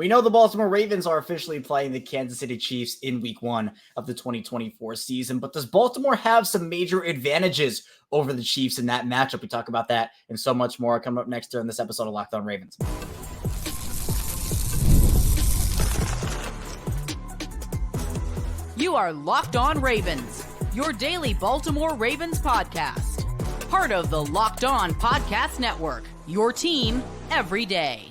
We know the Baltimore Ravens are officially playing the Kansas City Chiefs in week 1 of the 2024 season, but does Baltimore have some major advantages over the Chiefs in that matchup? We talk about that and so much more coming up next during this episode of Locked On Ravens. You are Locked On Ravens, your daily Baltimore Ravens podcast. Part of the Locked On Podcast Network, your team every day.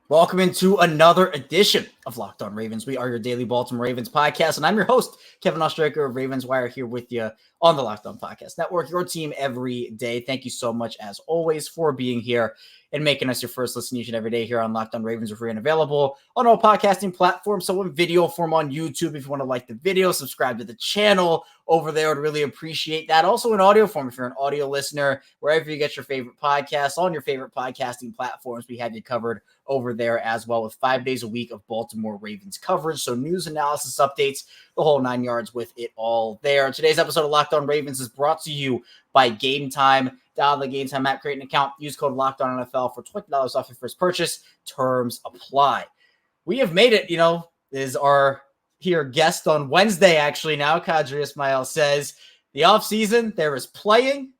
Welcome into another edition of Locked On Ravens. We are your daily Baltimore Ravens podcast, and I'm your host, Kevin Ostraker of Ravens Wire, here with you on the Locked On Podcast Network, your team every day. Thank you so much, as always, for being here and making us your first listen each and every day here on Locked On Ravens. We're free and available on all podcasting platforms, so in video form on YouTube. If you want to like the video, subscribe to the channel over there. I'd really appreciate that. Also in audio form, if you're an audio listener, wherever you get your favorite podcasts, on your favorite podcasting platforms, we have you covered over there as well, with 5 days a week of Baltimore Ravens coverage. So news, analysis, updates, the whole 9 yards with it all there. Today's episode of Locked On Ravens is brought to you by Gametime. Dial the Gametime app, create an account, use code LOCKEDONNFL for $20 off your first purchase. Terms apply. We have made it, is our guest on Wednesday, actually now. Qadry Ismail says the offseason, there is playing,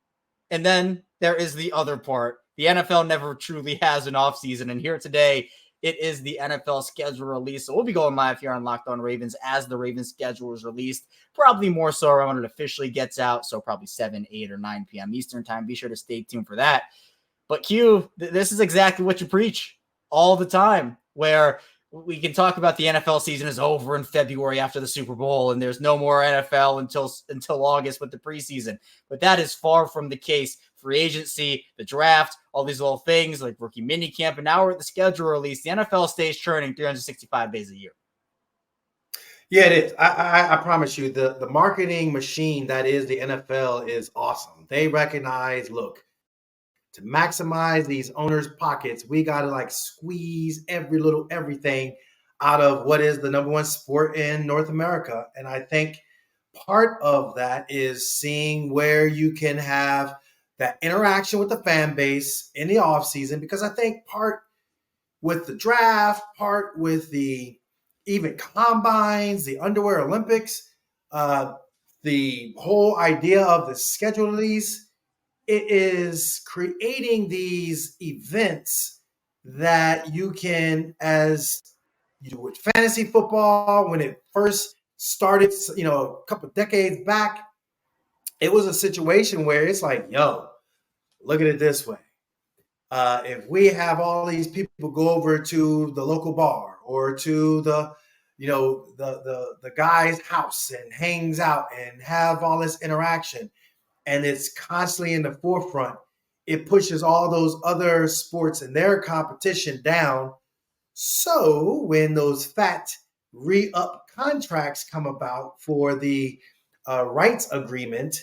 and then there is the other part. The NFL never truly has an offseason, and here today, it is the NFL schedule release. So we'll be going live here on Locked On Ravens as the Ravens schedule is released. Probably more so around when it officially gets out. So probably 7, 8, or 9 p.m. Eastern time. Be sure to stay tuned for that. But Q, this is exactly what you preach all the time, where we can talk about the NFL season is over in February after the Super Bowl, and there's no more NFL until August with the preseason. But that is far from the case. Free agency, the draft, all these little things like rookie minicamp, and now we're at the schedule release. The NFL stays churning 365 days a year. Yeah, it is. I promise you, the marketing machine that is the NFL is awesome. They recognize, look, to maximize these owners' pockets, we got to squeeze everything out of what is the number one sport in North America. And I think part of that is seeing where you can have that interaction with the fan base in the offseason, because I think part with the draft, part with the even combines, the underwear Olympics, the whole idea of the schedule release, it is creating these events that you can, as you do with fantasy football, when it first started, a couple of decades back, it was a situation where it's like, yo, look at it this way. If we have all these people go over to the local bar or to the guy's house and hangs out and have all this interaction, and it's constantly in the forefront, it pushes all those other sports and their competition down. So when those fat re-up contracts come about for the rights agreement,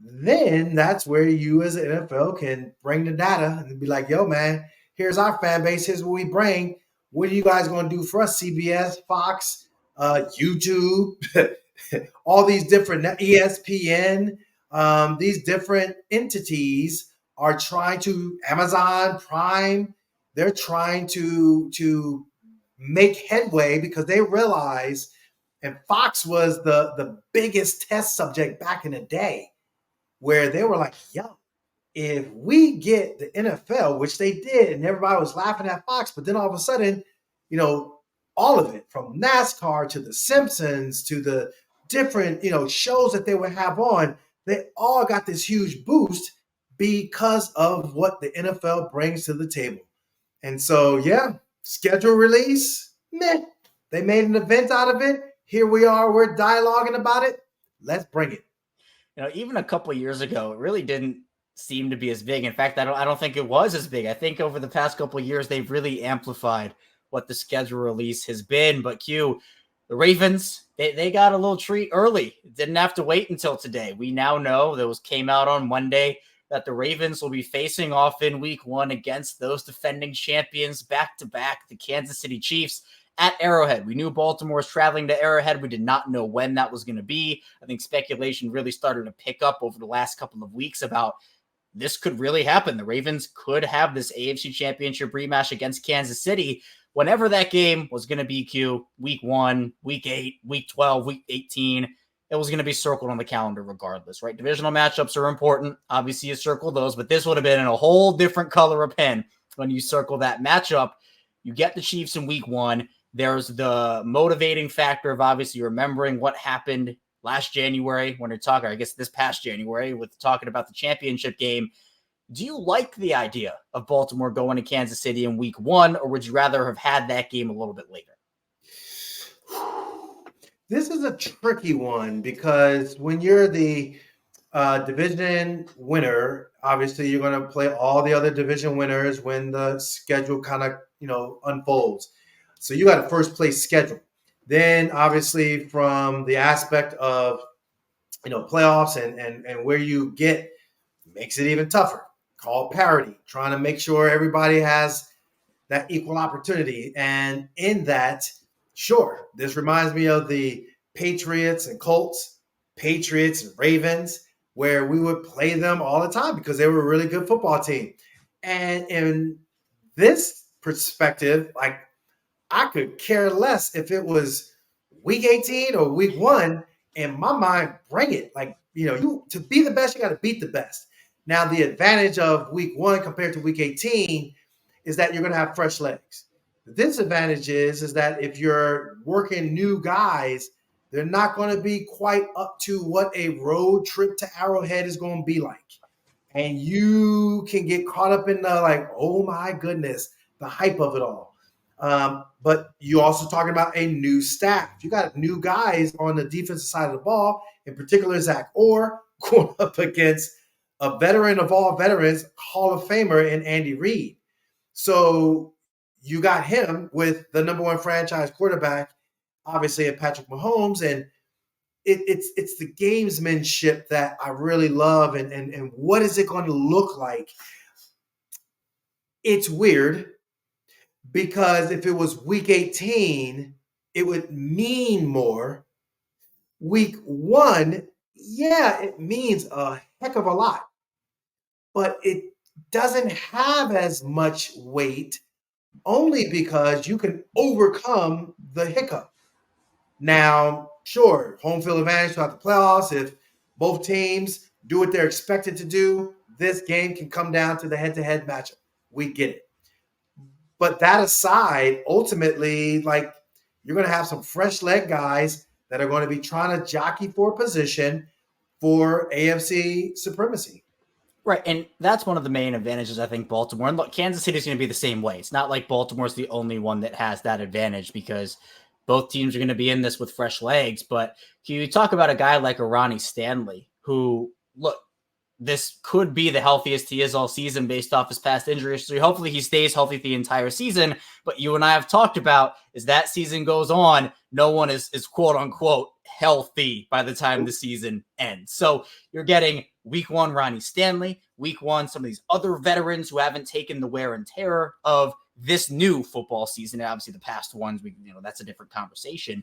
then that's where you as an NFL can bring the data and be like, yo, man, here's our fan base. Here's what we bring. What are you guys going to do for us? CBS, Fox, YouTube, all these different ESPN, these different entities are trying to, Amazon Prime, they're trying to make headway because they realize, and Fox was the biggest test subject back in the day, where they were like, yo, if we get the NFL, which they did, and everybody was laughing at Fox, but then all of a sudden, all of it, from NASCAR to The Simpsons to the different, shows that they would have on, they all got this huge boost because of what the NFL brings to the table. And so, yeah, schedule release, meh. They made an event out of it. Here we are, we're dialoguing about it. Let's bring it. Even a couple of years ago, it really didn't seem to be as big. In fact, I don't think it was as big. I think over the past couple of years, they've really amplified what the schedule release has been. But Q, the Ravens, they got a little treat early. Didn't have to wait until today. We now know, those came out on Monday, that the Ravens will be facing off in week 1 against those defending champions back-to-back, the Kansas City Chiefs, at Arrowhead. We knew Baltimore was traveling to Arrowhead. We did not know when that was going to be. I think speculation really started to pick up over the last couple of weeks about this could really happen. The Ravens could have this AFC Championship rematch against Kansas City whenever that game was going to be week 1, week 8, week 12, week 18. It was going to be circled on the calendar regardless, right? Divisional matchups are important. Obviously, you circle those, but this would have been in a whole different color of pen when you circle that matchup. You get the Chiefs in week 1. There's the motivating factor of obviously remembering what happened last January when you're talking, I guess this past January, with talking about the championship game. Do you like the idea of Baltimore going to Kansas City in week 1, or would you rather have had that game a little bit later? This is a tricky one because when you're the division winner, obviously you're going to play all the other division winners when the schedule kind of, unfolds. So you got a first place schedule. Then obviously from the aspect of, playoffs and where you get makes it even tougher. Call parity, trying to make sure everybody has that equal opportunity. And in that, sure, this reminds me of the Patriots and Colts, Patriots and Ravens, where we would play them all the time because they were a really good football team. And in this perspective, like, I could care less if it was week 18 or week 1. In my mind, bring it. Like, to be the best, you got to beat the best. Now, the advantage of week 1 compared to week 18 is that you're going to have fresh legs. The disadvantage is that if you're working new guys, they're not going to be quite up to what a road trip to Arrowhead is going to be like. And you can get caught up in the, oh my goodness, the hype of it all. But you also talking about a new staff. You got new guys on the defensive side of the ball, in particular Zach Orr, going up against a veteran of all veterans, Hall of Famer in Andy Reid. So you got him with the number 1 franchise quarterback, obviously, at Patrick Mahomes. And it's the gamesmanship that I really love. And what is it going to look like? It's weird because if it was week 18, it would mean more. Week 1, yeah, it means a heck of a lot. But it doesn't have as much weight only because you can overcome the hiccup. Now, sure, home field advantage throughout the playoffs. If both teams do what they're expected to do, this game can come down to the head-to-head matchup. We get it. But that aside, ultimately, you're going to have some fresh leg guys that are going to be trying to jockey for position for AFC supremacy. Right, and that's one of the main advantages, I think, Baltimore. And look, Kansas City is going to be the same way. It's not like Baltimore's the only one that has that advantage because both teams are going to be in this with fresh legs. But you talk about a guy like a Ronnie Stanley, who, look, this could be the healthiest he is all season based off his past injury history. Hopefully he stays healthy the entire season. But you and I have talked about, as that season goes on, no one is quote unquote healthy by the time the season ends. So you're getting week 1, Ronnie Stanley, week 1, some of these other veterans who haven't taken the wear and tear of this new football season. And obviously the past ones, that's a different conversation.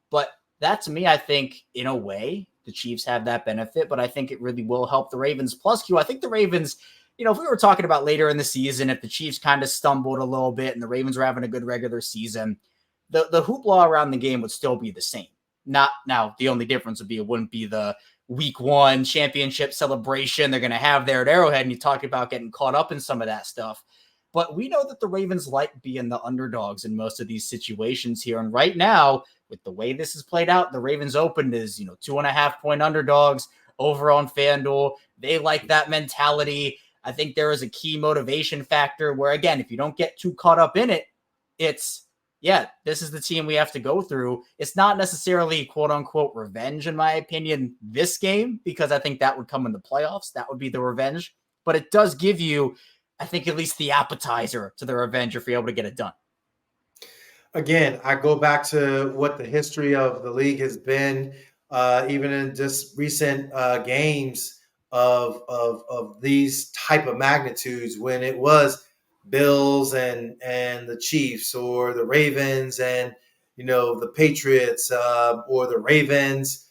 But that, to me, I think in a way the Chiefs have that benefit, but I think it really will help the Ravens. Plus, Q, I think the Ravens, if we were talking about later in the season, if the Chiefs kind of stumbled a little bit and the Ravens were having a good regular season, the hoopla around the game would still be the same. Not now, the only difference would be it wouldn't be the week 1 championship celebration they're going to have there at Arrowhead, and you talked about getting caught up in some of that stuff. But we know that the Ravens like being the underdogs in most of these situations here. And right now, with the way this is played out, the Ravens opened as, 2.5-point underdogs over on FanDuel. They like that mentality. I think there is a key motivation factor where, again, if you don't get too caught up in it, it's, this is the team we have to go through. It's not necessarily quote unquote revenge, in my opinion, this game, because I think that would come in the playoffs. That would be the revenge. But it does give you, I think, at least the appetizer to the revenge if you're able to get it done. Again, I go back to what the history of the league has been, even in just recent games of these type of magnitudes when it was Bills and the Chiefs, or the Ravens and the Patriots, or the Ravens.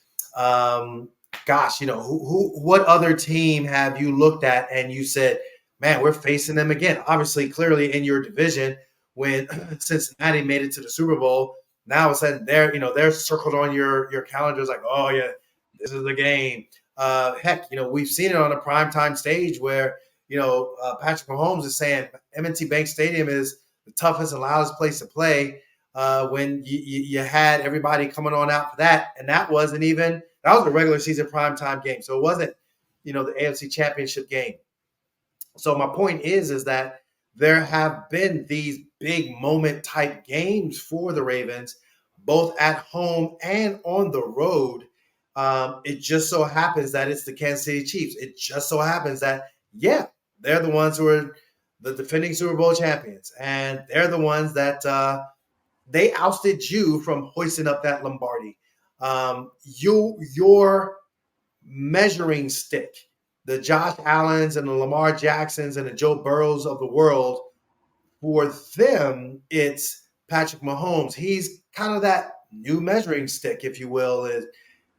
gosh, what other team have you looked at and you said, man, we're facing them again? Obviously, clearly in your division, when Cincinnati made it to the Super Bowl, now all of a sudden they're circled on your calendars like, oh yeah, this is the game. Heck, we've seen it on a primetime stage where Patrick Mahomes is saying M&T Bank Stadium is the toughest and loudest place to play. When you had everybody coming on out for that, and that was a regular season primetime game, so it wasn't the AFC Championship game. So my point is that there have been these big moment type games for the Ravens, both at home and on the road. It just so happens that it's the Kansas City Chiefs. It just so happens that, yeah, they're the ones who are the defending Super Bowl champions, and they're the ones that they ousted you from hoisting up that Lombardi. Your measuring stick, the Josh Allens and the Lamar Jacksons and the Joe Burrows of the world, for them, it's Patrick Mahomes. He's kind of that new measuring stick, if you will. Is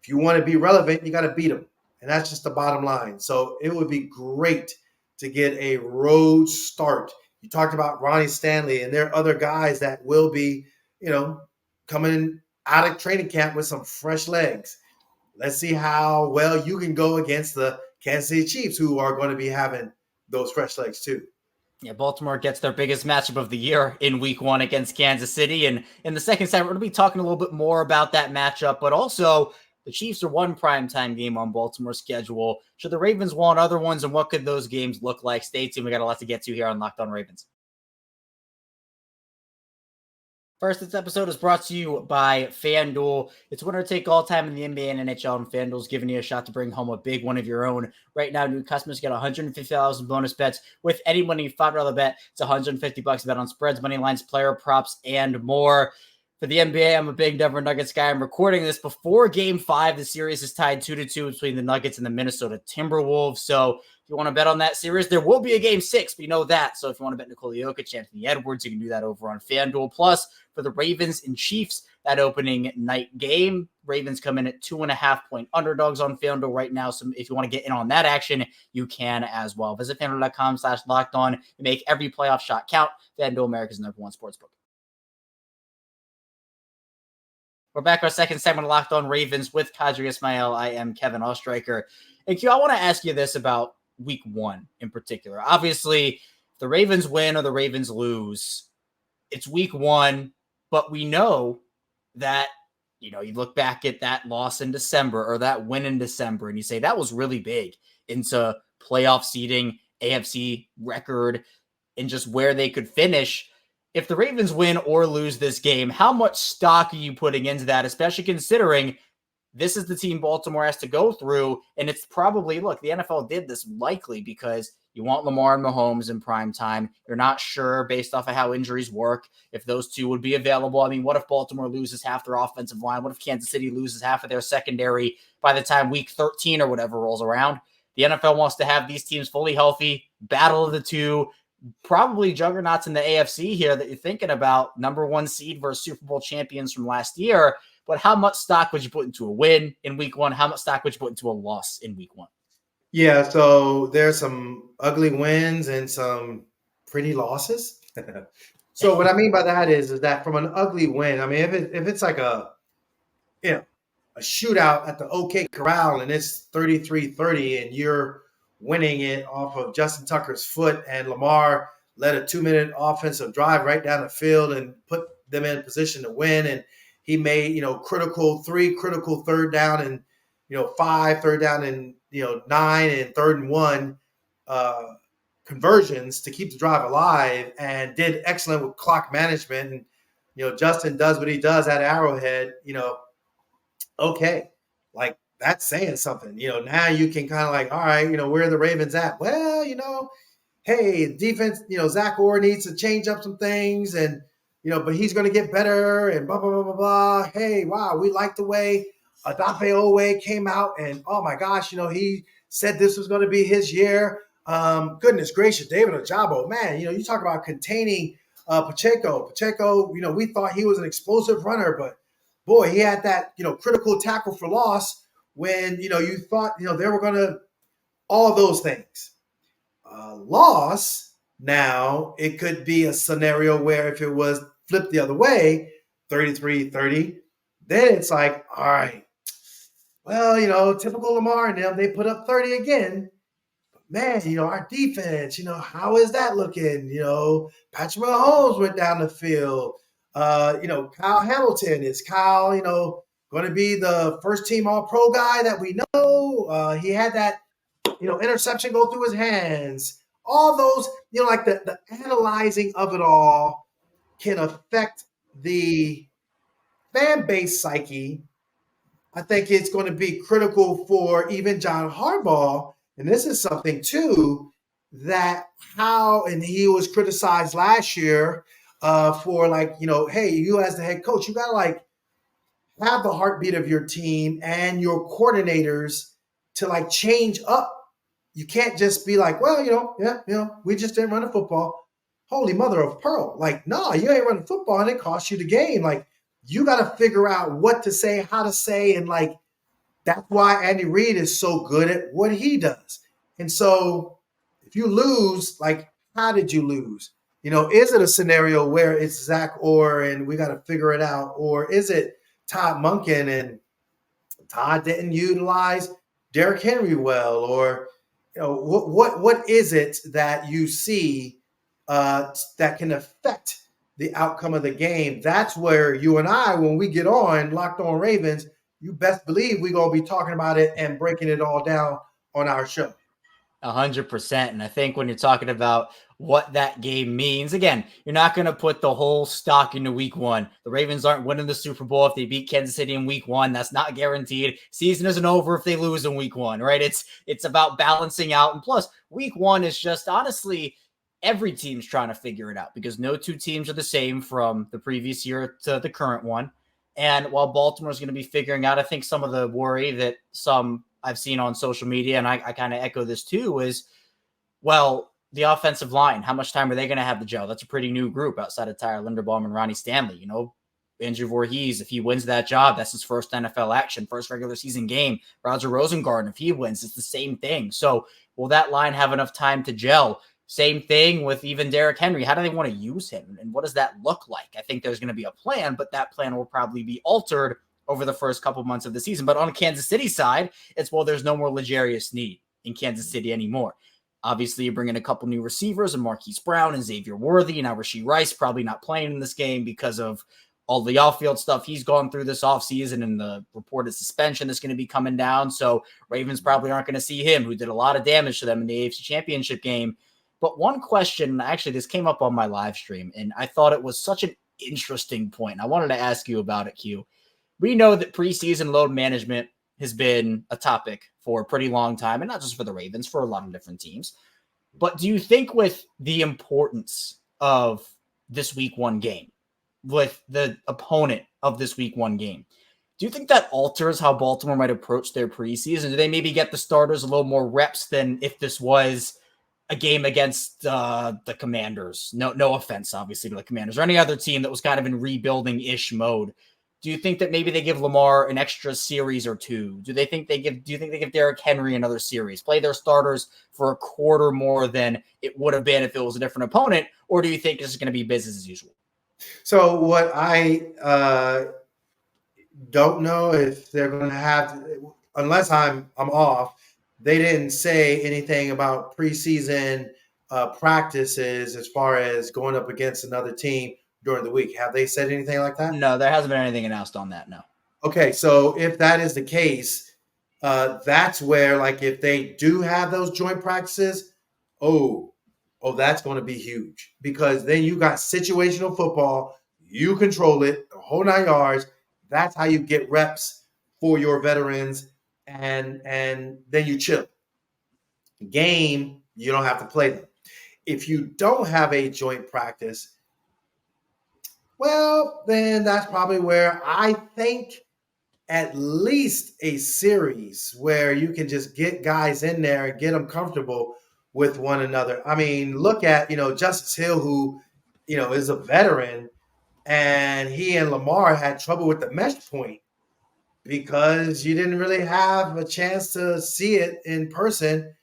if you want to be relevant, you got to beat him. And that's just the bottom line. So it would be great to get a road start. You talked about Ronnie Stanley, and there are other guys that will be, coming out of training camp with some fresh legs. Let's see how well you can go against the Kansas City Chiefs, who are going to be having those fresh legs too. Yeah, Baltimore gets their biggest matchup of the year in week 1 against Kansas City. And in the second segment, we're going to be talking a little bit more about that matchup, but also the Chiefs are one primetime game on Baltimore's schedule. Should the Ravens want other ones, and what could those games look like? Stay tuned. We got a lot to get to here on Locked On Ravens. First, this episode is brought to you by FanDuel. It's winner take all time in the NBA and NHL, and FanDuel's giving you a shot to bring home a big one of your own. Right now, new customers get $150 in bonus bets with any winning $5 bet. It's $150 bet on spreads, money lines, player props, and more. For the NBA, I'm a big Denver Nuggets guy. I'm recording this before Game 5. The series is tied 2-2 between the Nuggets and the Minnesota Timberwolves. So if you want to bet on that series, there will be a Game 6. We know that. So if you want to bet Nikola Jokic, Anthony Edwards, you can do that over on FanDuel. Plus, for the Ravens and Chiefs, that opening night game, Ravens come in at 2.5-point underdogs on FanDuel right now. So if you want to get in on that action, you can as well. Visit FanDuel.com/lockedon and make every playoff shot count. FanDuel, America's number one sportsbook. We're back our second segment of Locked On Ravens with Qadry Ismail. I am Kevin Ostreicher. And Q, I want to ask you this about week 1 in particular. Obviously, if the Ravens win or the Ravens lose, it's week 1, but we know that, you look back at that loss in December or that win in December and you say that was really big into playoff seeding, AFC record, and just where they could finish. If the Ravens win or lose this game, how much stock are you putting into that, especially considering this is the team Baltimore has to go through? And it's probably, look, the NFL did this likely because you want Lamar and Mahomes in prime time. You're not sure based off of how injuries work if those two would be available. I mean, what if Baltimore loses half their offensive line? What if Kansas City loses half of their secondary by the time week 13 or whatever rolls around? The NFL wants to have these teams fully healthy, battle of the two, probably juggernauts in the AFC here that you're thinking about, number 1 seed versus Super Bowl champions from last year. But how much stock would you put into a win in week 1? How much stock would you put into a loss in week 1? Yeah, so there's some ugly wins and some pretty losses. So what I mean by that is that from an ugly win, I mean, if it's like a shootout at the OK Corral and it's 33-30 and you're winning it off of Justin Tucker's foot, and Lamar led a 2-minute offensive drive right down the field and put them in position to win. And he made, 3 critical third down and, 5 third down and, 9 and 3rd and 1 conversions to keep the drive alive, and did excellent with clock management. And, Justin does what he does at Arrowhead, okay, like, that's saying something. Now you can kind of like, all right, where are the Ravens at? Well, hey, defense, Zach Orr needs to change up some things, and, but he's going to get better, and blah, blah, blah, blah, blah. Hey, wow, we like the way Adafe Owe came out, and oh my gosh, he said this was going to be his year. Goodness gracious, David Ojabo, man, you talk about containing Pacheco. Pacheco, we thought he was an explosive runner, but boy, he had that, critical tackle for loss when, you thought, they were going to, all those things. Loss, now it could be a scenario where if it was flipped the other way, 33-30, then it's like, all right, well, typical Lamar and them, they put up 30 again. Man, our defense, how is that looking? Patrick Mahomes went down the field. Kyle Hamilton, is Kyle, going to be the first team All-Pro guy that we know? He had that, interception go through his hands. All those, like the analyzing of it all can affect the fan base psyche. I think it's going to be critical for even John Harbaugh. And this is something, too, that and he was criticized last year for hey, you as the head coach, you got to have the heartbeat of your team and your coordinators to change up. You can't just be we just didn't run the football. Holy mother of pearl. No, you ain't running football and it cost you the game. You got to figure out what to say, how to say, and that's why Andy Reid is so good at what he does. And so if you lose, how did you lose? Is it a scenario where it's Zach Orr and we got to figure it out? Or is it Todd Monken and Todd didn't utilize Derrick Henry well? Or, what is it that you see that can affect the outcome of the game? That's where you and I, when we get on Locked On Ravens, you best believe we're going to be talking about it and breaking it all down on our show. 100%. And I think when you're talking about what that game means, again, you're not going to put the whole stock into week one. The Ravens aren't winning the Super Bowl if they beat Kansas City in week one. That's not guaranteed. Season isn't over if they lose in week one, right? It's about balancing out. And plus, week one is just honestly, every team's trying to figure it out because no two teams are the same from the previous year to the current one. And while Baltimore's going to be figuring out, I think some of the worry that some I've seen on social media, and I kind of echo this too, is, well, the offensive line, how much time are they going to have to gel? That's a pretty new group outside of Tyler Linderbaum and Ronnie Stanley. Andrew Voorhees, if he wins that job, that's his first NFL action, first regular season game. Roger Rosengarten, if he wins, it's the same thing. So will that line have enough time to gel? Same thing with even Derrick Henry. How do they want to use him? And what does that look like? I think there's going to be a plan, but that plan will probably be altered over the first couple months of the season. But on the Kansas City side, it's, well, there's no more L'Jarius Sneed in Kansas City anymore. Obviously, you bring in a couple new receivers and Marquise Brown and Xavier Worthy. Now Rashee Rice probably not playing in this game because of all the off-field stuff he's gone through this offseason and the reported suspension that's going to be coming down. So Ravens probably aren't going to see him, who did a lot of damage to them in the AFC Championship game. But one question, actually, this came up on my live stream, and I thought it was such an interesting point. I wanted to ask you about it, Q. We know that preseason load management has been a topic for a pretty long time, and not just for the Ravens, for a lot of different teams. But do you think with the importance of this week one game, with the opponent of this week one game, do you think that alters how Baltimore might approach their preseason? Do they maybe get the starters a little more reps than if this was a game against the Commanders? No offense, obviously, to the Commanders or any other team that was kind of in rebuilding-ish mode. Do you think that maybe they give Lamar an extra series or two? Do you think they give Derrick Henry another series? Play their starters for a quarter more than it would have been if it was a different opponent? Or do you think it's going to be business as usual? So what I don't know if they're going to have, unless I'm off, they didn't say anything about preseason practices as far as going up against another team during the week. Have they said anything like that? No, there hasn't been anything announced on that, no. Okay, so if that is the case, that's where, if they do have those joint practices, that's going to be huge, because then you got situational football. You control it, the whole 9 yards. That's how you get reps for your veterans, and then you chill. Game, you don't have to play them. If you don't have a joint practice, well, then that's probably where I think at least a series where you can just get guys in there and get them comfortable with one another. I mean, look at, Justice Hill, who, is a veteran, and he and Lamar had trouble with the mesh point because you didn't really have a chance to see it in person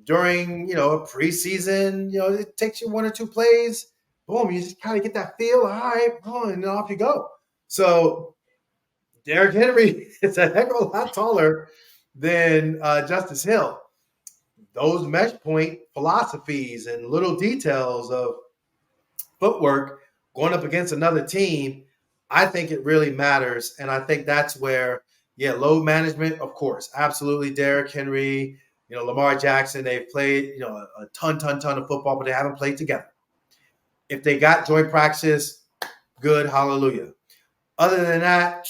during, a preseason. It takes you one or two plays. Boom, you just kind of get that feel. All right, boom, and then off you go. So Derrick Henry is a heck of a lot taller than Justice Hill. Those mesh point philosophies and little details of footwork going up against another team, I think it really matters. And I think that's where, load management, of course, absolutely. Derrick Henry, Lamar Jackson, they've played, a ton of football, but they haven't played together. If they got joint practice, good, hallelujah. Other than that,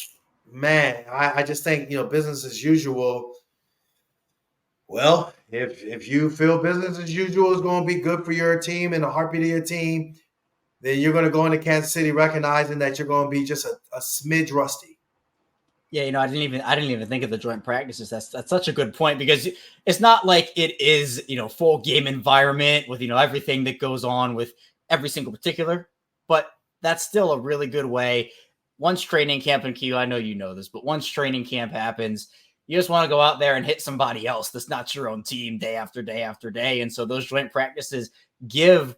man, I just think, business as usual. Well, if you feel business as usual is going to be good for your team and the heartbeat of your team, then you're going to go into Kansas City recognizing that you're going to be just a smidge rusty. Yeah, I didn't even think of the joint practices. That's such a good point, because it's not like it is, full game environment with, everything that goes on with every single particular, but that's still a really good way. Once training camp and Q, I know you know this, but once training camp happens, you just want to go out there and hit somebody else that's not your own team day after day after day. And so those joint practices give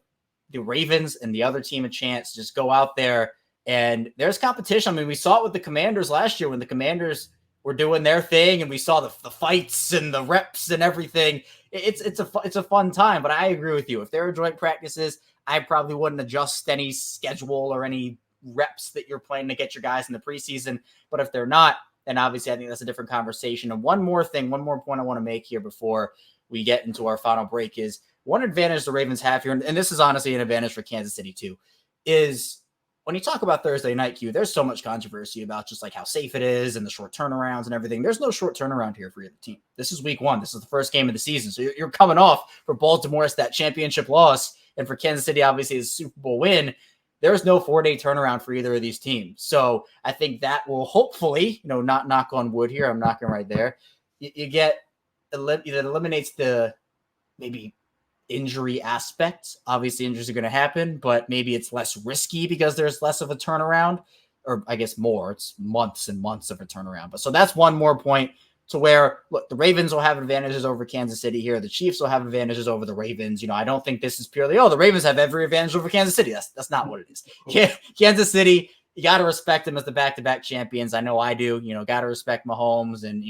the Ravens and the other team a chance to just go out there, and there's competition. I mean, we saw it with the Commanders last year when the Commanders were doing their thing, and we saw the fights and the reps and everything. It's a fun time. But I agree with you. If there are joint practices, I probably wouldn't adjust any schedule or any reps that you're planning to get your guys in the preseason. But if they're not, then obviously I think that's a different conversation. And one more point I want to make here before we get into our final break is one advantage the Ravens have here, and this is honestly an advantage for Kansas City too, is when you talk about Thursday night, Q, there's so much controversy about just like how safe it is and the short turnarounds and everything. There's no short turnaround here for either team. This is week one. This is the first game of the season. So you're coming off for Baltimore, it's that championship loss, and for Kansas City, obviously, it's a Super Bowl win. There's no 4-day turnaround for either of these teams. So I think that will hopefully, not knock on wood here, I'm knocking right there. You get, it eliminates the maybe injury aspect. Obviously, injuries are going to happen, but maybe it's less risky because there's less of a turnaround, or I guess more. It's months and months of a turnaround. But so that's one more point to where, look, the Ravens will have advantages over Kansas City here. The Chiefs will have advantages over the Ravens. I don't think this is purely, the Ravens have every advantage over Kansas City. That's not what it is. Kansas City, you got to respect them as the back-to-back champions. I know I do. Got to respect Mahomes, and,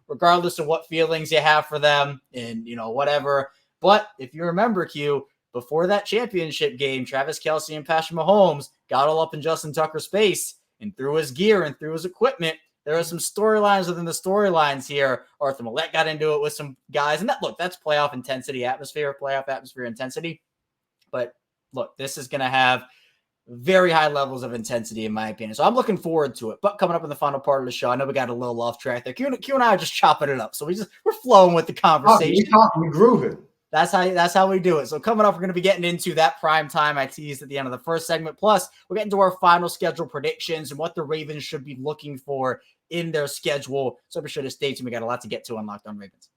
regardless of what feelings you have for them and, whatever. But if you remember, Q, before that championship game, Travis Kelce and Patrick Mahomes got all up in Justin Tucker's face and threw his gear and threw his equipment. There are some storylines within the storylines here. Arthur Millette got into it with some guys. And that's playoff atmosphere intensity. But look, this is going to have very high levels of intensity, in my opinion. So I'm looking forward to it. But coming up in the final part of the show, I know we got a little off track there. Q and I are just chopping it up. So we're flowing with the conversation. We're grooving. That's how we do it. So coming up, we're going to be getting into that prime time I teased at the end of the first segment. Plus, we'll get into our final schedule predictions and what the Ravens should be looking for in their schedule. So be sure to stay tuned. We got a lot to get to on Locked On Ravens.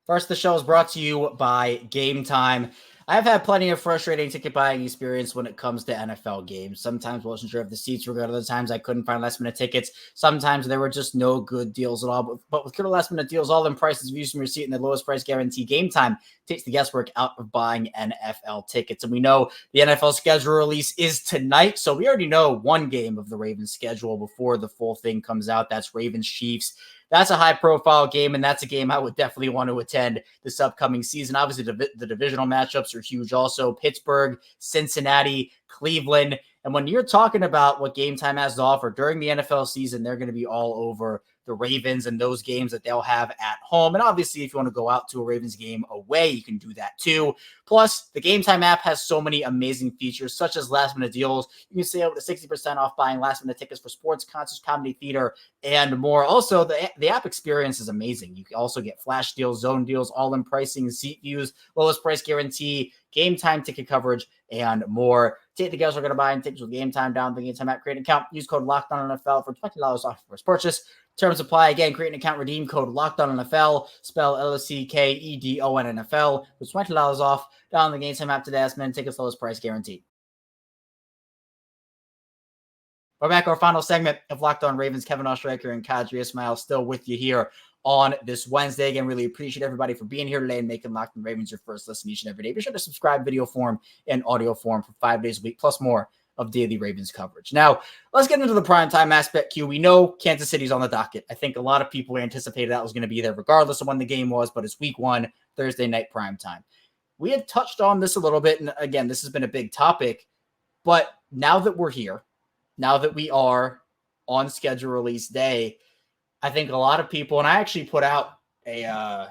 First, the show is brought to you by Gametime. I've had plenty of frustrating ticket buying experience when it comes to NFL games. Sometimes I wasn't sure if the seats were good. Other times I couldn't find last-minute tickets. Sometimes there were just no good deals at all. But with killer last-minute deals, all in prices, views from your seat, and the lowest price guarantee, Gametime takes the guesswork out of buying NFL tickets. And we know the NFL schedule release is tonight, so we already know one game of the Ravens schedule before the full thing comes out. That's Ravens-Chiefs. That's a high-profile game, and that's a game I would definitely want to attend this upcoming season. Obviously, the divisional matchups are huge also. Pittsburgh, Cincinnati, Cleveland. And when you're talking about what Gametime has to offer during the NFL season, they're going to be all over the Ravens and those games that they'll have at home. And obviously, if you want to go out to a Ravens game away, you can do that too. Plus, the Gametime app has so many amazing features, such as last-minute deals. You can save up to 60% off buying last-minute tickets for sports, concerts, comedy, theater, and more. Also, the app experience is amazing. You can also get flash deals, zone deals, all-in pricing, seat views, lowest price guarantee, Gametime ticket coverage, and more. Take the guys are going to buy and tickets with Gametime. Down the Gametime app, create an account, use code LOCKEDONNFL for $20 off first purchase. Terms apply. Again, create an account, redeem code LOCKEDONNFL, spell LOCKEDONNFL with $20 off. Down the Gametime app today. Last minute tickets, lowest price guaranteed. We're back. Our final segment of Locked On Ravens. Kevin Oestreicher and Qadry Ismail still with you here on this Wednesday. Again, really appreciate everybody for being here today and making Locked On Ravens your first listen each and every day. Be sure to subscribe video form and audio form for 5 days a week, plus more of daily Ravens coverage. Now, let's get into the primetime aspect, Q. We know Kansas City's on the docket. I think a lot of people anticipated that was going to be there regardless of when the game was, but it's week 1, Thursday night primetime. We had touched on this a little bit, and again, this has been a big topic, but now that we're here, now that we are on schedule release day, I think a lot of people, and I actually put out a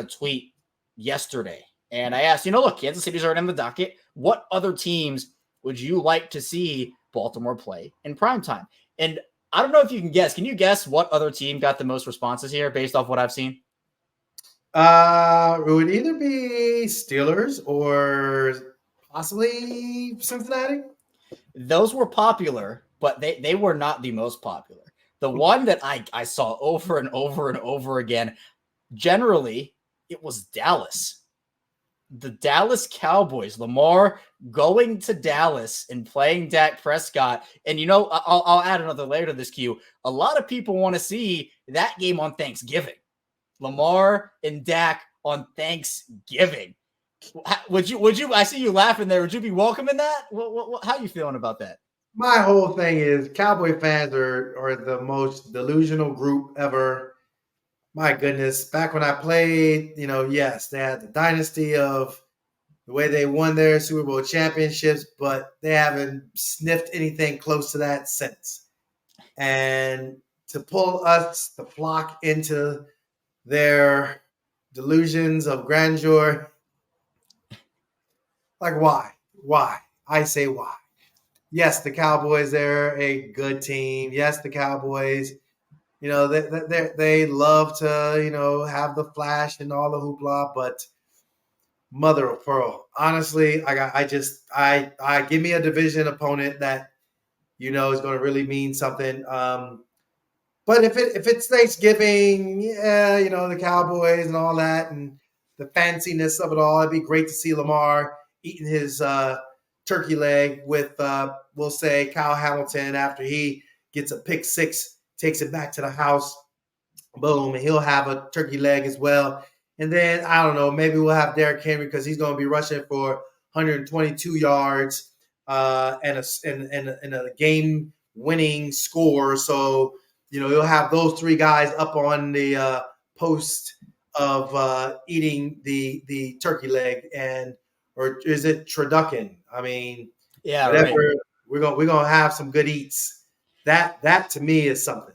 tweet yesterday, and I asked, look, Kansas City's already on the docket. What other teams would you like to see Baltimore play in primetime? And I don't know if you can guess. Can you guess what other team got the most responses here based off what I've seen? It would either be Steelers or possibly Cincinnati. Those were popular, but they were not the most popular. The one that I saw over and over and over again, generally, it was Dallas. The Dallas Cowboys, Lamar going to Dallas and playing Dak Prescott. And, I'll add another layer to this, Q. A lot of people want to see that game on Thanksgiving. Lamar and Dak on Thanksgiving. Would you? I see you laughing there. Would you be welcoming that? How are you feeling about that? My whole thing is Cowboy fans are the most delusional group ever. My goodness. Back when I played, yes, they had the dynasty of the way they won their Super Bowl championships, but they haven't sniffed anything close to that since. And to pull us, the flock, into their delusions of grandeur, like why? Why? I say why. Yes, the Cowboys, they're a good team. Yes, the Cowboys, they love to, have the flash and all the hoopla, but mother of pearl. Honestly, I give me a division opponent that, is going to really mean something. But if it's Thanksgiving, yeah, the Cowboys and all that and the fanciness of it all, it'd be great to see Lamar eating his turkey leg with, we'll say, Kyle Hamilton after he gets a pick six, takes it back to the house. Boom, and he'll have a turkey leg as well. And then, I don't know, maybe we'll have Derrick Henry because he's going to be rushing for 122 yards and a game-winning score. So, you'll have those 3 guys up on the post of eating the turkey leg, or is it turducken? I mean, yeah, whatever. Right. We're gonna have some good eats. That to me is something.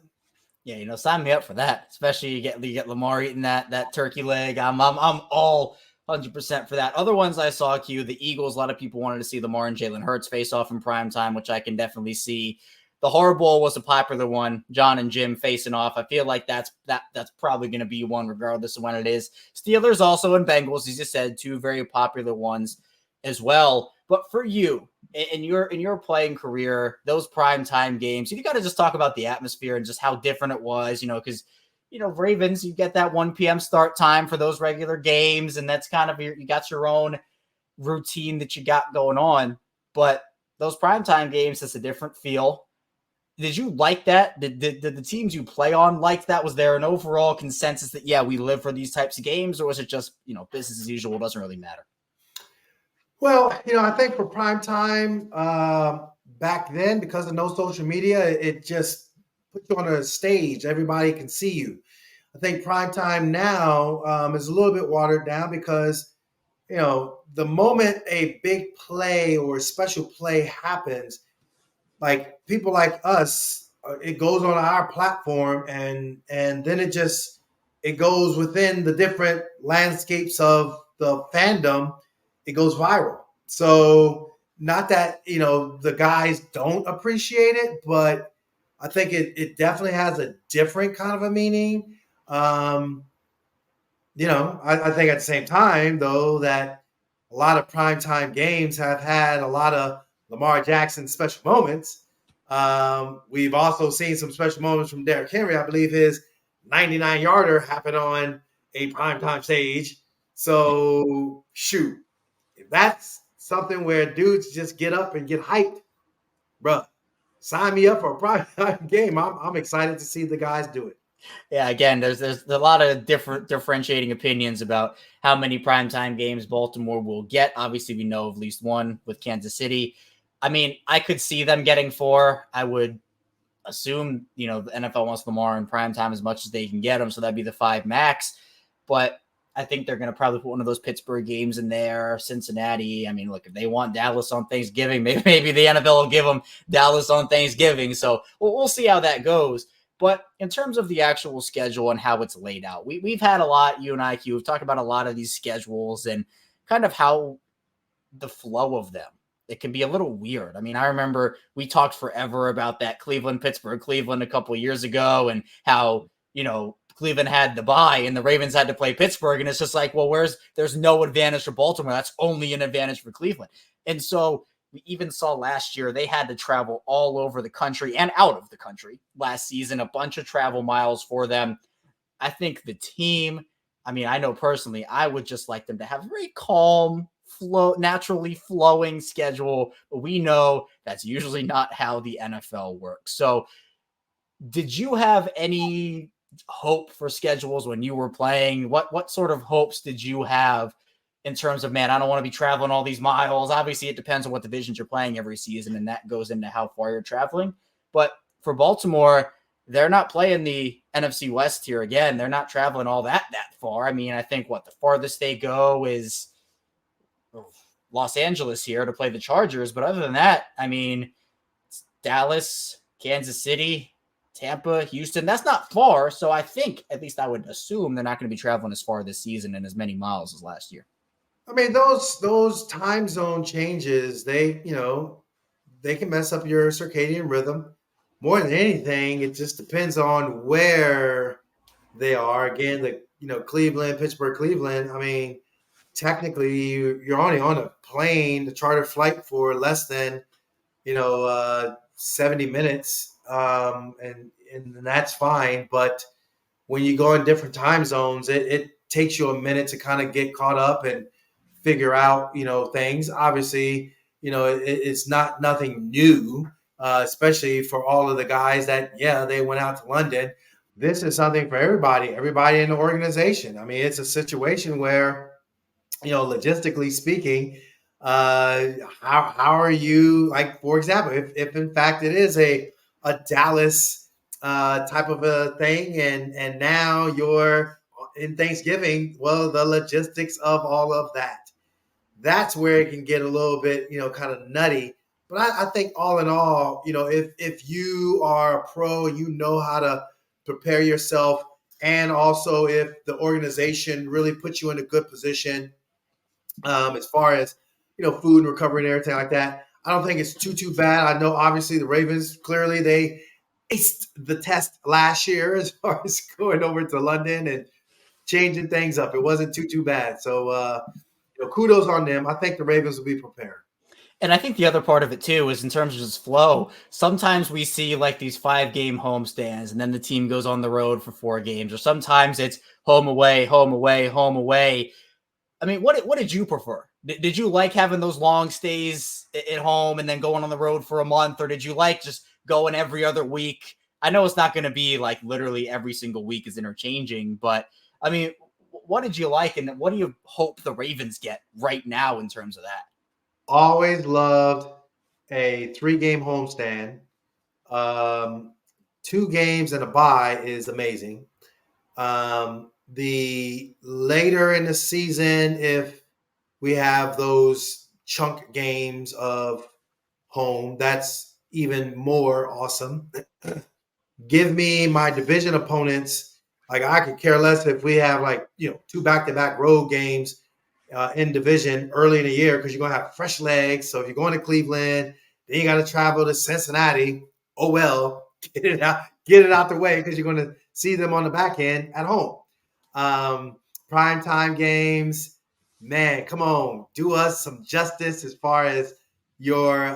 Yeah, sign me up for that. Especially you get Lamar eating that turkey leg. I'm all 100% for that. Other ones I saw, Q, the Eagles. A lot of people wanted to see Lamar and Jalen Hurts face off in primetime, which I can definitely see. The Horror Bowl was a popular one. John and Jim facing off. I feel like that's probably going to be one regardless of when it is. Steelers also and Bengals, as you said, 2 very popular ones as well. But for you, in your playing career, those primetime games, you got to just talk about the atmosphere and just how different it was, because, Ravens, you get that 1 p.m. start time for those regular games, and that's kind of you got your own routine that you got going on. But those primetime games, it's a different feel. Did you like that? Did the teams you play on like that? Was there an overall consensus that, yeah, we live for these types of games, or was it just, business as usual? It doesn't really matter. Well, I think for prime time back then, because of no social media, it just puts you on a stage. Everybody can see you. I think prime time now is a little bit watered down because, the moment a big play or a special play happens, like people like us, it goes on our platform and then it goes within the different landscapes of the fandom. It goes viral. So not that, the guys don't appreciate it, but I think it definitely has a different kind of a meaning. I think at the same time, though, that a lot of primetime games have had a lot of Lamar Jackson special moments. We've also seen some special moments from Derrick Henry. I believe his 99-yarder happened on a primetime stage. So, shoot, if that's something where dudes just get up and get hyped, bruh, sign me up for a primetime game. I'm excited to see the guys do it. Yeah, again, there's a lot of differentiating opinions about how many primetime games Baltimore will get. Obviously, we know of at least one with Kansas City. I mean, I could see them getting 4. I would assume, the NFL wants Lamar in primetime as much as they can get him, so that'd be the 5 max. But I think they're going to probably put one of those Pittsburgh games in there, Cincinnati. I mean, look, if they want Dallas on Thanksgiving, maybe the NFL will give them Dallas on Thanksgiving. So we'll see how that goes. But in terms of the actual schedule and how it's laid out, we've had a lot, you and I, Q, we've talked about a lot of these schedules and kind of how the flow of them. It can be a little weird. I mean, I remember we talked forever about that Cleveland a couple of years ago and how, Cleveland had the bye and the Ravens had to play Pittsburgh. And it's just like, well, there's no advantage for Baltimore. That's only an advantage for Cleveland. And so we even saw last year, they had to travel all over the country and out of the country last season, a bunch of travel miles for them. I think I know personally, I would just like them to have a very calm, naturally flowing schedule. But we know that's usually not how the NFL works. So did you have any hope for schedules when you were playing? What sort of hopes did you have in terms of, man, I don't want to be traveling all these miles? Obviously, it depends on what divisions you're playing every season, and that goes into how far you're traveling. But for Baltimore, they're not playing the NFC West here again. They're not traveling all that far. I mean, I think the farthest they go is Los Angeles here to play the Chargers. But other than that, I mean, it's Dallas, Kansas City, Tampa, Houston. That's not far. So I think, at least I would assume, they're not going to be traveling as far this season and as many miles as last year. I mean, those time zone changes, they can mess up your circadian rhythm. More than anything, it just depends on where they are. Again, Cleveland, Pittsburgh, Cleveland. I mean, technically, you're only on a plane, a charter flight for less than 70 minutes, and that's fine. But when you go in different time zones, it takes you a minute to kind of get caught up and figure out things. Obviously, it's nothing new, especially for all of the guys that they went out to London. This is something for everybody in the organization. I mean, it's a situation where logistically speaking, how are you, like, for example, if in fact it is a Dallas type of a thing, and now you're in Thanksgiving, well, the logistics of all of that's where it can get a little bit kind of nutty. But I think all in all, if you are a pro, how to prepare yourself, and also if the organization really puts you in a good position as far as food and recovery and everything like that, I don't think it's too bad. I know obviously the Ravens, clearly they aced the test last year as far as going over to London and changing things up. It wasn't too bad. So kudos on them. I think the Ravens will be prepared. And I think the other part of it too is in terms of just flow. Sometimes we see like these 5-game homestands, and then the team goes on the road for 4 games, or sometimes it's home away, home away, home away. I mean, what did you prefer? Did you like having those long stays at home and then going on the road for a month, or did you like just going every other week? I know it's not going to be like literally every single week is interchanging, but I mean, what did you like, and what do you hope the Ravens get right now in terms of that? Always loved a 3-game homestand. 2 games and a bye is amazing. The later in the season, if we have those chunk games of home, that's even more awesome. Give me my division opponents. Like, I could care less if we have 2 back-to-back road games in division early in the year, because you're going to have fresh legs. So if you're going to Cleveland, then you got to travel to Cincinnati. Oh, well, get it out the way, because you're going to see them on the back end at home. Primetime games, man, come on, do us some justice as far as your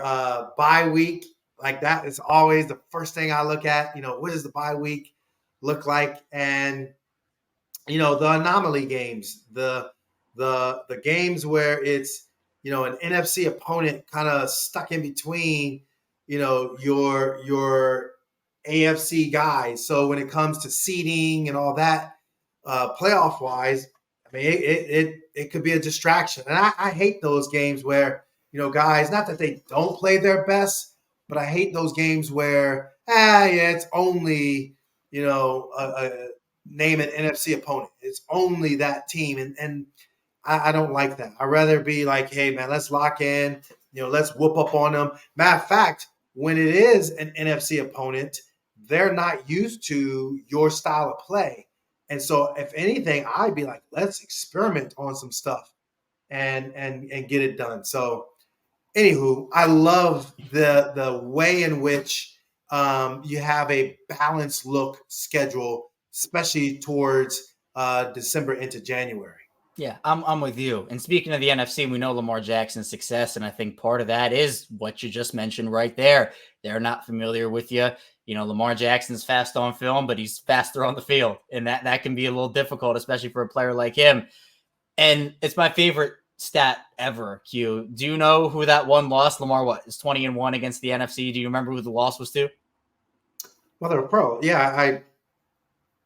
bye week. Like, that is always the first thing I look at. What does the bye week look like? And the anomaly games, the games where it's an NFC opponent kind of stuck in between your AFC guys. So when it comes to seeding and all that, playoff wise, I mean, it could be a distraction. And I hate those games where, guys, not that they don't play their best, but I hate those games where, it's only, name an NFC opponent. It's only that team. And I don't like that. I'd rather be like, hey, man, let's lock in, let's whoop up on them. Matter of fact, when it is an NFC opponent, they're not used to your style of play. And so if anything, I'd be like, let's experiment on some stuff and get it done. So anywho, I love the way in which you have a balanced look schedule, especially towards December into January. Yeah, I'm with you. And speaking of the NFC, we know Lamar Jackson's success, and I think part of that is what you just mentioned right there. They're not familiar with you. Lamar Jackson's fast on film, but he's faster on the field, and that can be a little difficult, especially for a player like him. And it's my favorite stat ever, Q. Do you know who that one lost? Lamar, is 20-1 against the NFC? Do you remember who the loss was to? Mother of pearl. Yeah, I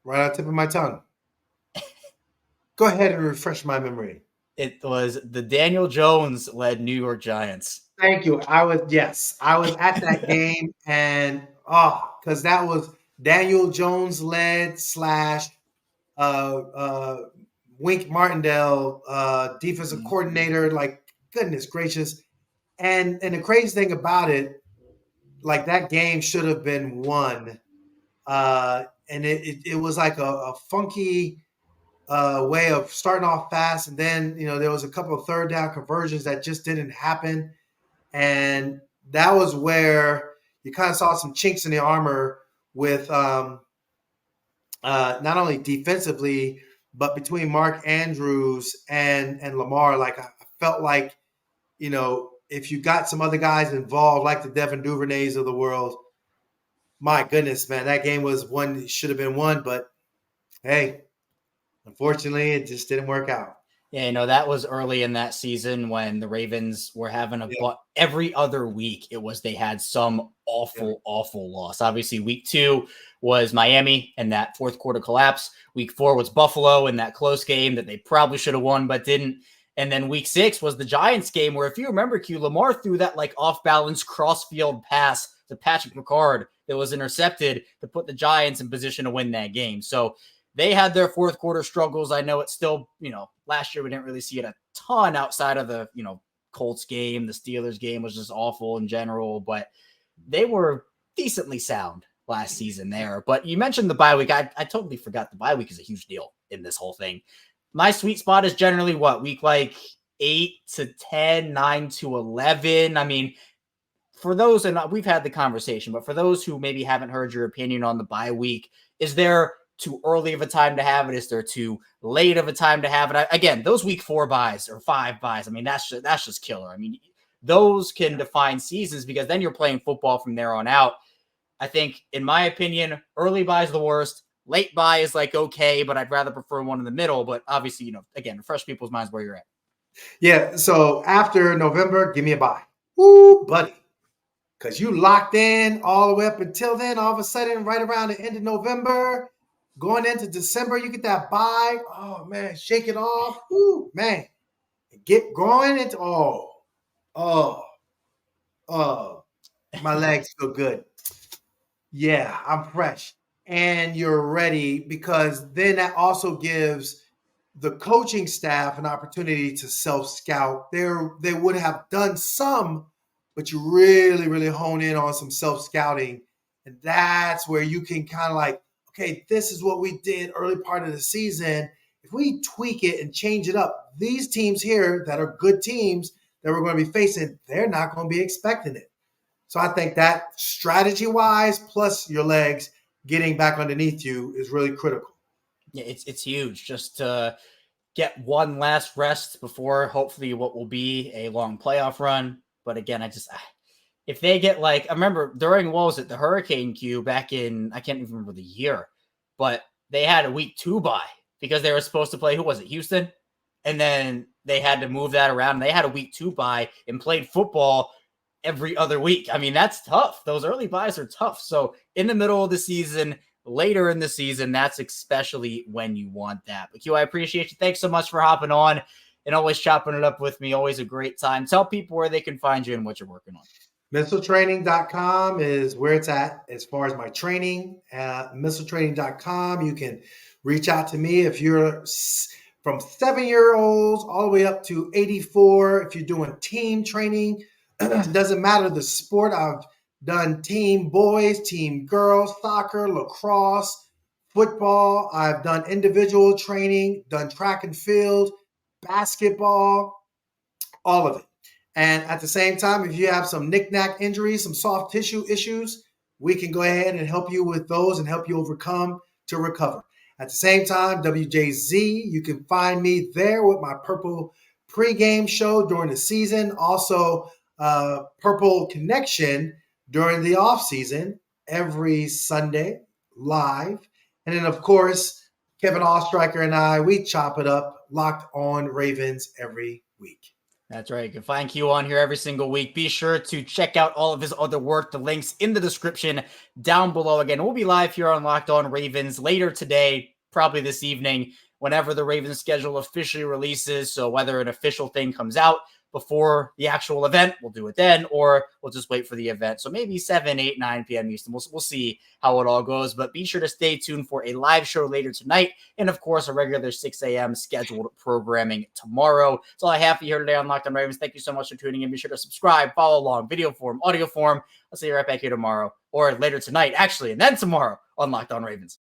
right on the tip of my tongue. Go ahead and refresh my memory. It was the Daniel Jones-led New York Giants. Thank you. I was at that game, and because that was Daniel Jones led / Wink Martindale, defensive coordinator. Like, goodness gracious. And the crazy thing about it, like, that game should have been won. And it was like a funky way of starting off fast. And then, there was a couple of third down conversions that just didn't happen. And that was where you kind of saw some chinks in the armor with not only defensively, but between Mark Andrews and Lamar. Like, I felt like, if you got some other guys involved, like the Devin Duvernays of the world, my goodness, man, that game was one that should have been won. But, hey, unfortunately, it just didn't work out. Yeah, that was early in that season when the Ravens were having every other week. They had some awful loss. Obviously, week 2 was Miami and that fourth quarter collapse. Week 4 was Buffalo in that close game that they probably should have won but didn't. And then week 6 was the Giants game where, if you remember, Q, Lamar threw that off-balance cross-field pass to Patrick Ricard that was intercepted to put the Giants in position to win that game. So they had their fourth quarter struggles. I know it's still, last year we didn't really see it a ton outside of the, Colts game. The Steelers game was just awful in general, but they were decently sound last season there. But you mentioned the bye week. I totally forgot the bye week is a huge deal in this whole thing. My sweet spot is generally week 8 to 10, 9 to 11. I mean, for those, and we've had the conversation, but for those who maybe haven't heard your opinion on the bye week, is there too early of a time to have it? Is there too late of a time to have it? Again, those week 4 buys or 5 buys, I mean, that's just killer. I mean, those can define seasons because then you're playing football from there on out. I think, in my opinion, early buy is the worst. Late buy is okay, but I'd rather prefer one in the middle. But obviously, again, refresh people's minds where you're at. Yeah. So after November, give me a buy. Woo, buddy. Because you locked in all the way up until then. All of a sudden, right around the end of November, going into December, you get that buy. Oh, man, shake it off. Woo, man. Get going into, my legs feel good. Yeah, I'm fresh. And you're ready, because then that also gives the coaching staff an opportunity to self-scout. They would have done some, but you really, really hone in on some self-scouting. And that's where you can kind of okay, this is what we did early part of the season. If we tweak it and change it up, these teams here that are good teams that we're going to be facing, they're not going to be expecting it. So I think that strategy-wise, plus your legs getting back underneath you, is really critical. Yeah, it's huge just to get one last rest before hopefully what will be a long playoff run. But again, if they get I remember during, the Hurricane Q back in, I can't even remember the year, but they had a week 2 bye because they were supposed to play, who was it, Houston? And then they had to move that around. And they had a week 2 bye and played football. every other week. I mean, that's tough. Those early buys are tough. So in the middle of the season, later in the season, that's especially when you want that. But Q, I appreciate you. Thanks so much for hopping on and always chopping it up with me. Always a great time. Tell people where they can find you and what you're working on. Missiletraining.com is where it's at as far as my training. Missiletraining.com. You can reach out to me if you're from 7-year-olds all the way up to 84. If you're doing team training, it doesn't matter the sport. I've done team boys, team girls, soccer, lacrosse, football. I've done individual training, done track and field, basketball, all of it. And at the same time, if you have some knick-knack injuries, some soft tissue issues, we can go ahead and help you with those and help you overcome to recover. At the same time, WJZ, you can find me there with my Purple pregame show during the season. Also, Purple Connection during the off season every Sunday live. And then, of course, Kevin Ostriker and I, we chop it up, Locked On Ravens every week. That's right. You can find Q on here every single week. Be sure to check out all of his other work. The links in the description down below. Again, we'll be live here on Locked On Ravens later today, probably this evening, whenever the Ravens schedule officially releases. So whether an official thing comes out before the actual event, we'll do it then, or we'll just wait for the event. So maybe 7, 8, 9 p.m. Eastern. We'll see how it all goes. But be sure to stay tuned for a live show later tonight. And, of course, a regular 6 a.m. scheduled programming tomorrow. That's all I have for you here today on Locked On Ravens. Thank you so much for tuning in. Be sure to subscribe, follow along, video form, audio form. I'll see you right back here tomorrow, or later tonight, actually, and then tomorrow on Locked On Ravens.